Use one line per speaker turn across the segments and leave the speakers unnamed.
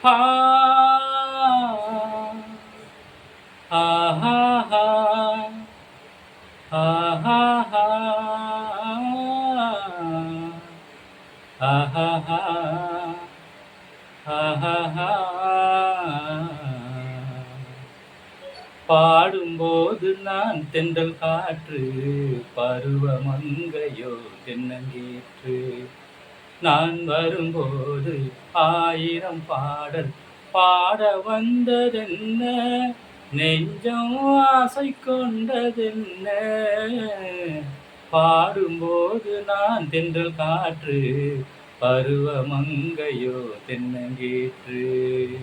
ஆ ஆஹாஹா ஆஹாஹா ஆஹாஹா ஆஹாஹா பாடும்போது நான் தென்றல் காற்று, பருவமங்கையோ தென்னங்கீற்று. நான் வரும்போது ஆயிரம் பாடல் பாட வந்ததென்ன, நெஞ்சம் ஆசை கொண்டதென்ன. பாடும்போது நான் தென்றல் காற்று, பருவமங்கையோ தென்னங்கீற்று.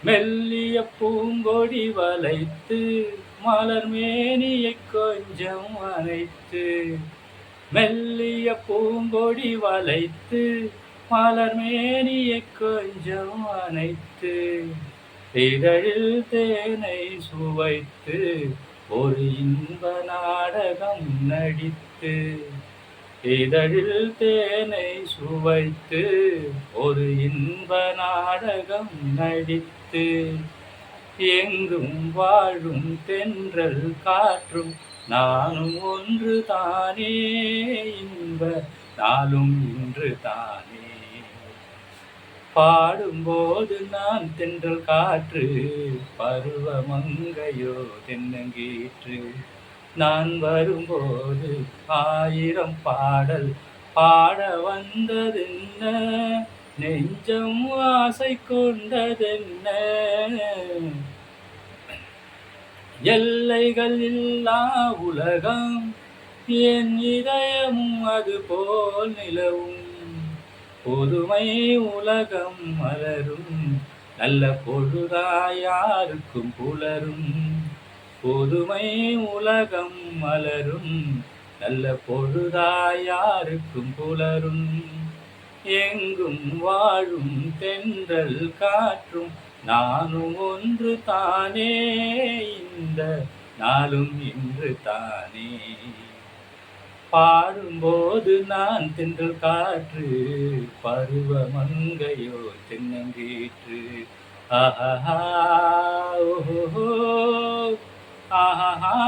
மெல்லிய பூங்கொடி வளைத்து மலர் மேனியைக் கொஞ்சம் அணைத்து, மெல்லிய பூங்கொடி வளைத்து மலர் மேனியைக் கொஞ்சம் அணைத்து, இதழில் தேனை சுவைத்து ஒரு இன்ப நாடகம் நடித்து, இதழில் தேனை சுவைத்து ஒரு இன்ப நாடகம் நடித்து, எங்கும் வாழும் தென்றல் காற்றும் நானும் ஒன்று தானே, இன்ப நாளும் இன்று தானே. பாடும்போது நான் தென்றல் காற்று, பருவமங்கையோ தென்னங்கீற்று. நான் வரும்போது ஆயிரம் பாடல் பாட வந்ததென்ன, நெஞ்சம் ஆசை கொண்டதென்ன. எல்லைகள் இல்லா உலகம் என் இதயமும் அதுபோல் நிலவும், புதுமை உலகம் மலரும் நல்ல பொழுதாய் யாருக்கும் புலரும், புதுமை உலகம் மலரும் நல்ல பொழுதாய் யாருக்கும் புலரும். எங்கும் வாழும் தென்றல் காற்றும் நானும் ஒன்று தானே, இந்த நாளும் இன்று தானே. பாடும்போது நான் தென்றல் காற்று, பருவமங்கையோ தென்னங்கீற்று. ஆஹா ஓஹோ ஆஹா